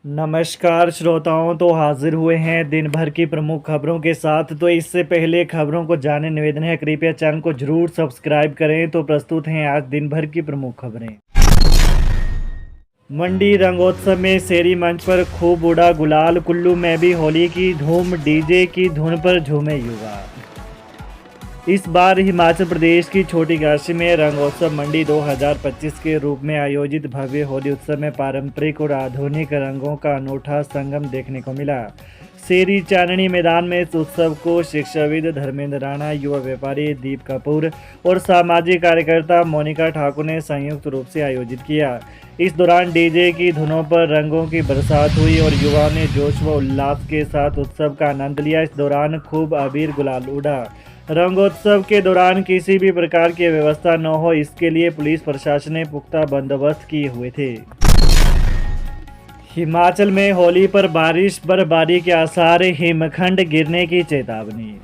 नमस्कार श्रोताओं, तो हाजिर हुए हैं दिन भर की प्रमुख खबरों के साथ। तो इससे पहले खबरों को जाने निवेदन है, कृपया चैनल को जरूर सब्सक्राइब करें। तो प्रस्तुत हैं आज दिन भर की प्रमुख खबरें। मंडी रंगोत्सव में शेरी मंच पर खूब उड़ा गुलाल, कुल्लू में भी होली की धूम, डीजे की धुन पर झूमे युवा। इस बार हिमाचल प्रदेश की छोटी काशी में रंगोत्सव मंडी 2025 के रूप में आयोजित भव्य होली उत्सव में पारंपरिक और आधुनिक रंगों का अनूठा संगम देखने को मिला। शेरी चांदनी मैदान में इस उत्सव को शिक्षाविद धर्मेंद्र राणा, युवा व्यापारी दीप कपूर और सामाजिक कार्यकर्ता मोनिका ठाकुर ने संयुक्त रूप से आयोजित किया। इस दौरान डीजे की धुनों पर रंगों की बरसात हुई और युवाओं ने जोश व उल्लास के साथ उत्सव का आनंद लिया। इस दौरान खूब अबीर गुलाल उड़ा। रंगोत्सव के दौरान किसी भी प्रकार की व्यवस्था न हो, इसके लिए पुलिस प्रशासन ने पुख्ता बंदोबस्त किए हुए थे। हिमाचल में होली पर बारिश, बर्फबारी के आसार, हिमखंड गिरने की चेतावनी।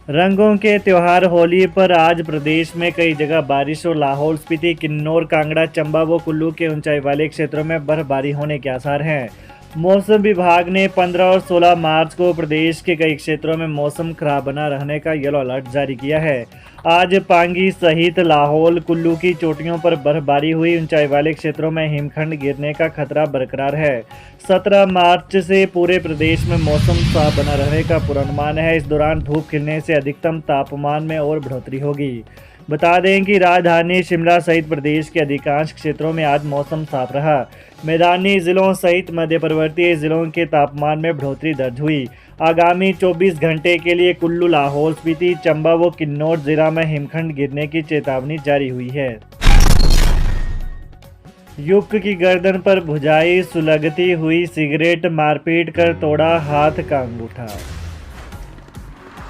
रंगों के त्योहार होली पर आज प्रदेश में कई जगह बारिश और लाहौल स्पीति, किन्नौर, कांगड़ा, चंबा व कुल्लू के ऊंचाई वाले क्षेत्रों में बर्फबारी होने के आसार हैं। मौसम विभाग ने 15 और 16 मार्च को प्रदेश के कई क्षेत्रों में मौसम खराब बना रहने का येलो अलर्ट जारी किया है। आज पांगी सहित लाहौल, कुल्लू की चोटियों पर बर्फबारी हुई। ऊंचाई वाले क्षेत्रों में हिमखंड गिरने का खतरा बरकरार है। 17 मार्च से पूरे प्रदेश में मौसम साफ बना रहने का पूर्वानुमान है। इस दौरान धूप खिलने से अधिकतम तापमान में और बढ़ोतरी होगी। बता दें कि राजधानी शिमला सहित प्रदेश के अधिकांश क्षेत्रों में आज मौसम साफ रहा। मैदानी जिलों सहित मध्य पर्वतीय जिलों के तापमान में बढ़ोतरी दर्ज हुई। आगामी 24 घंटे के लिए कुल्लू, लाहौल स्पीति, चंबा व किन्नौर जिला में हिमखंड गिरने की चेतावनी जारी हुई है। युवक की गर्दन पर भुजाई, सुलगती हुई सिगरेट, मारपीट कर तोड़ा हाथ का अंगूठा।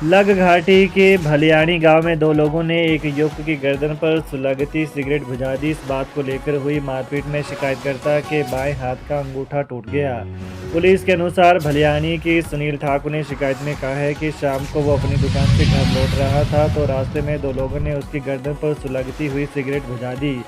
लग घाटी के भलियाणी गांव में दो लोगों ने एक युवक की गर्दन पर सुलगती सिगरेट बुझा दी। इस बात को लेकर हुई मारपीट में शिकायतकर्ता के बाएं हाथ का अंगूठा टूट गया। पुलिस के अनुसार भलियाणी की सुनील ठाकुर ने शिकायत में कहा है कि शाम को वो अपनी दुकान से घर लौट रहा था तो रास्ते में दो लोगों ने उसकी गर्दन पर सुलगती हुई सिगरेट बुझा दी।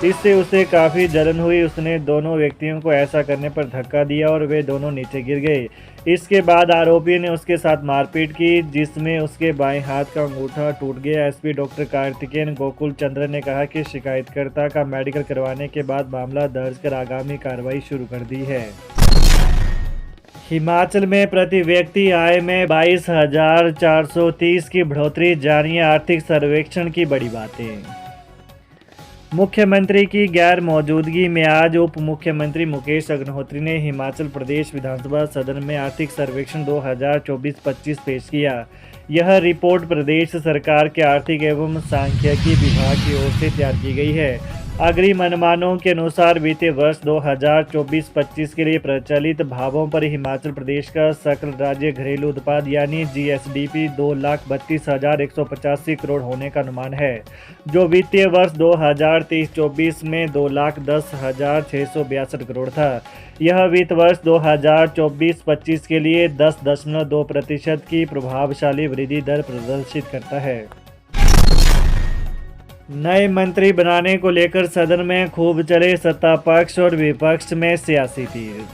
इससे उसे काफ़ी जलन हुई। उसने दोनों व्यक्तियों को ऐसा करने पर धक्का दिया और वे दोनों नीचे गिर गए। इसके बाद आरोपी ने उसके साथ मारपीट की, जिसमें उसके बाएं हाथ का अंगूठा टूट गया। एसपी डॉक्टर कार्तिकेयन गोकुल चंद्र ने कहा कि शिकायतकर्ता का मेडिकल करवाने के बाद मामला दर्ज कर आगामी कार्रवाई शुरू कर दी है। हिमाचल में प्रति व्यक्ति आय में 22,430 की बढ़ोतरी जारी। आर्थिक सर्वेक्षण की बड़ी बातें। मुख्यमंत्री की गैर मौजूदगी में आज उप मुख्यमंत्री मुकेश अग्निहोत्री ने हिमाचल प्रदेश विधानसभा सदन में आर्थिक सर्वेक्षण 2024-25 पेश किया। यह रिपोर्ट प्रदेश सरकार के आर्थिक एवं सांख्यिकी विभाग की ओर से तैयार की गई है। अग्रिम अनुमानों के अनुसार वित्तीय वर्ष 2024-25 के लिए प्रचलित भावों पर हिमाचल प्रदेश का सकल राज्य घरेलू उत्पाद यानी जीएसडीपी 2,32,185 करोड़ होने का अनुमान है, जो वित्तीय वर्ष 2023-24 में 2,10,662 करोड़ था। यह वित्त वर्ष 2024-25 के लिए 10.2% की प्रभावशाली वृद्धि दर प्रदर्शित करता है। नए मंत्री बनाने को लेकर सदन में खूब चले सत्ता पक्ष और विपक्ष में सियासी तीर।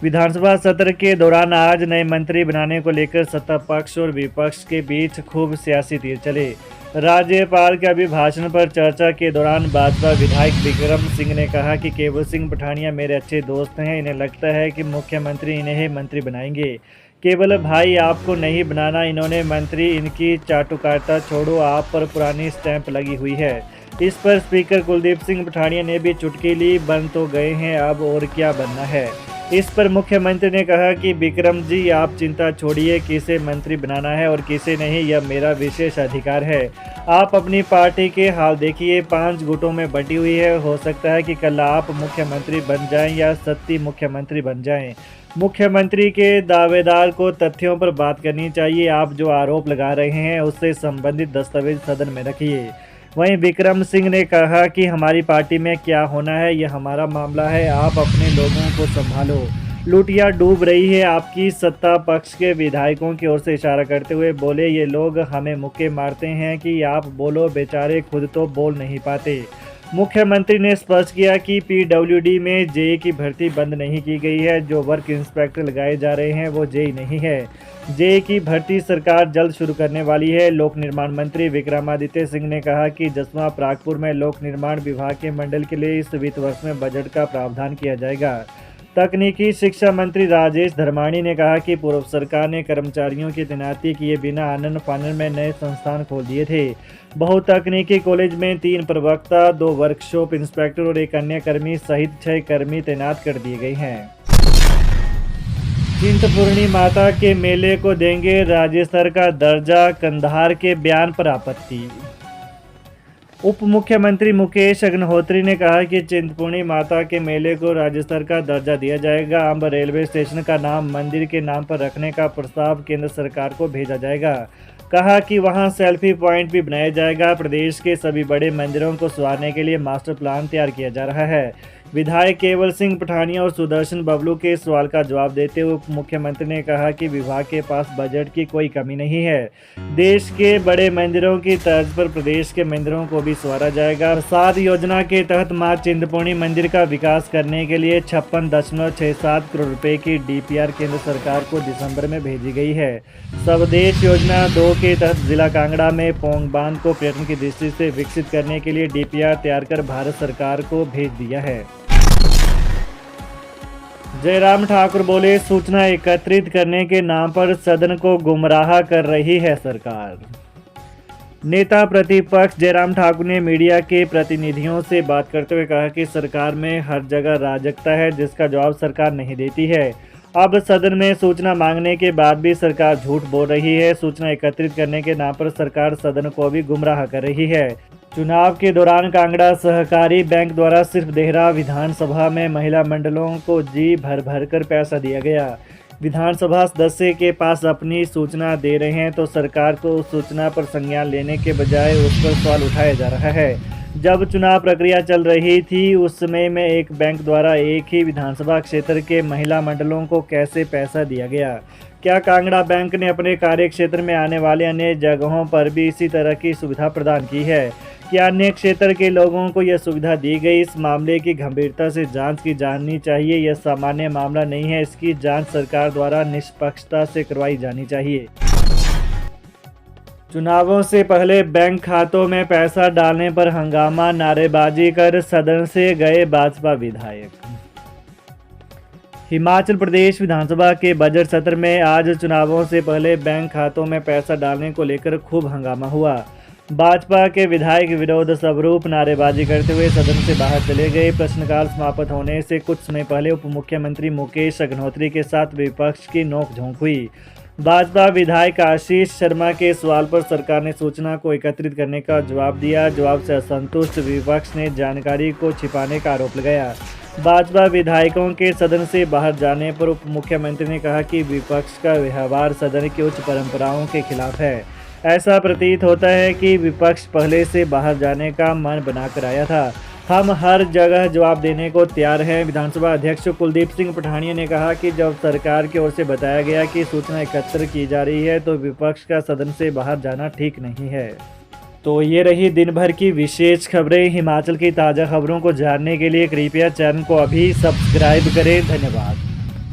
विधानसभा सत्र के दौरान आज नए मंत्री बनाने को लेकर सत्ता पक्ष और विपक्ष के बीच खूब सियासी तीर चले। राज्यपाल के अभिभाषण पर चर्चा के दौरान भाजपा विधायक बिक्रम सिंह ने कहा कि केवल सिंह पठानिया मेरे अच्छे दोस्त हैं, इन्हें लगता है कि मुख्यमंत्री इन्हें मंत्री बनाएंगे। केवल भाई आपको नहीं बनाना, इन्होंने मंत्री, इनकी चाटुकारिता छोड़ो, आप पर पुरानी स्टैंप लगी हुई है। इस पर स्पीकर कुलदीप सिंह पठानिया ने भी चुटकी ली, बन तो गए हैं, अब और क्या बनना है। इस पर मुख्यमंत्री ने कहा कि बिक्रम जी आप चिंता छोड़िए, किसे मंत्री बनाना है और किसे नहीं, यह मेरा विशेष अधिकार है। आप अपनी पार्टी के हाल देखिए, 5 गुटों में बंटी हुई है। हो सकता है कि कल आप मुख्यमंत्री बन जाएं या सत्ती मुख्यमंत्री बन जाएं। मुख्यमंत्री के दावेदार को तथ्यों पर बात करनी चाहिए। आप जो आरोप लगा रहे हैं उससे संबंधित दस्तावेज सदन में रखिए। वहीं बिक्रम सिंह ने कहा कि हमारी पार्टी में क्या होना है यह हमारा मामला है, आप अपने लोगों को संभालो। लुटिया डूब रही है आपकी। सत्ता पक्ष के विधायकों की ओर से इशारा करते हुए बोले, ये लोग हमें मुक्के मारते हैं कि आप बोलो, बेचारे खुद तो बोल नहीं पाते। मुख्यमंत्री ने स्पष्ट किया कि पीडब्ल्यूडी में जेई की भर्ती बंद नहीं की गई है। जो वर्क इंस्पेक्टर लगाए जा रहे हैं वो जेई नहीं है। जेई की भर्ती सरकार जल्द शुरू करने वाली है। लोक निर्माण मंत्री विक्रमादित्य सिंह ने कहा कि जसवा प्रागपुर में लोक निर्माण विभाग के मंडल के लिए इस वित्त वर्ष में बजट का प्रावधान किया जाएगा। तकनीकी शिक्षा मंत्री राजेश धर्माणी ने कहा कि पूर्व सरकार ने कर्मचारियों की तैनाती किए बिना आनन फानन में नए संस्थान खोल दिए थे। बहुतकनीकी कॉलेज में 3 प्रवक्ता, 2 वर्कशॉप इंस्पेक्टर और 1 अन्य कर्मी सहित 6 कर्मी तैनात कर दिए गए हैं। चिंतपूर्णी माता के मेले को देंगे राज्य स्तर का दर्जा, कंधार के बयान पर आपत्ति। उप मुख्यमंत्री मुकेश अग्निहोत्री ने कहा कि चिंतपूर्णी माता के मेले को राज्य स्तर का दर्जा दिया जाएगा। अंब रेलवे स्टेशन का नाम मंदिर के नाम पर रखने का प्रस्ताव केंद्र सरकार को भेजा जाएगा। कहा कि वहां सेल्फी पॉइंट भी बनाया जाएगा। प्रदेश के सभी बड़े मंदिरों को संवारने के लिए मास्टर प्लान तैयार किया जा रहा है। विधायक केवल सिंह पठानिया और सुदर्शन बबलू के सवाल का जवाब देते हुए उप मुख्यमंत्री ने कहा कि विभाग के पास बजट की कोई कमी नहीं है। देश के बड़े मंदिरों की तर्ज पर प्रदेश के मंदिरों को भी संवारा जाएगा। प्रसाद योजना के तहत मां चिंतपूर्णी मंदिर का विकास करने के लिए 56.67 करोड़ रुपए की डीपीआर केंद्र सरकार को दिसंबर में भेजी गई है। स्वदेश योजना 2 के तहत जिला कांगड़ा में पोंग बांध को पर्यटन की दृष्टि से विकसित करने के लिए डीपीआर तैयार कर भारत सरकार को भेज दिया है। जयराम ठाकुर बोले, सूचना एकत्रित करने के नाम पर सदन को गुमराह कर रही है सरकार। नेता प्रतिपक्ष जयराम ठाकुर ने मीडिया के प्रतिनिधियों से बात करते हुए कहा कि सरकार में हर जगह अराजकता है जिसका जवाब सरकार नहीं देती है। अब सदन में सूचना मांगने के बाद भी सरकार झूठ बोल रही है। सूचना एकत्रित करने के नाम पर सरकार सदन को भी गुमराह कर रही है। चुनाव के दौरान कांगड़ा सहकारी बैंक द्वारा सिर्फ देहरा विधानसभा में महिला मंडलों को जी भर भर कर पैसा दिया गया। विधानसभा सदस्य के पास अपनी सूचना दे रहे हैं तो सरकार को उस सूचना पर संज्ञान लेने के बजाय उस पर सवाल उठाया जा रहा है। जब चुनाव प्रक्रिया चल रही थी उस समय में एक बैंक द्वारा एक ही विधानसभा क्षेत्र के महिला मंडलों को कैसे पैसा दिया गया? क्या कांगड़ा बैंक ने अपने कार्य क्षेत्र में आने वाले अन्य जगहों पर भी इसी तरह की सुविधा प्रदान की है? क्या अन्य क्षेत्र के लोगों को यह सुविधा दी गई? इस मामले की गंभीरता से जांच की जानी चाहिए। यह सामान्य मामला नहीं है। इसकी जांच सरकार द्वारा निष्पक्षता से करवाई जानी चाहिए। चुनावों से पहले बैंक खातों में पैसा डालने पर हंगामा, नारेबाजी कर सदन से गए भाजपा विधायक। हिमाचल प्रदेश विधानसभा के बजट सत्र में आज चुनावों से पहले बैंक खातों में पैसा डालने को लेकर खूब हंगामा हुआ। भाजपा के विधायक विरोध स्वरूप नारेबाजी करते हुए सदन से बाहर चले गए। प्रश्नकाल समाप्त होने से कुछ समय पहले उप मुख्यमंत्री मुकेश अग्निहोत्री के साथ विपक्ष की नोकझोंक हुई। भाजपा विधायक आशीष शर्मा के सवाल पर सरकार ने सूचना को एकत्रित करने का जवाब दिया। जवाब से असंतुष्ट विपक्ष ने जानकारी को छिपाने का आरोप लगाया। भाजपा विधायकों के सदन से बाहर जाने पर उप मुख्यमंत्री ने कहा कि विपक्ष का व्यवहार सदन की उच्च परंपराओं के खिलाफ है। ऐसा प्रतीत होता है कि विपक्ष पहले से बाहर जाने का मन बनाकर आया था। हम हर जगह जवाब देने को तैयार हैं। विधानसभा अध्यक्ष कुलदीप सिंह पठानिया ने कहा कि जब सरकार की ओर से बताया गया कि सूचना एकत्र की जा रही है तो विपक्ष का सदन से बाहर जाना ठीक नहीं है। तो ये रही दिन भर की विशेष खबरें। हिमाचल की ताज़ा खबरों को जानने के लिए कृपया चैनल को अभी सब्सक्राइब करें। धन्यवाद।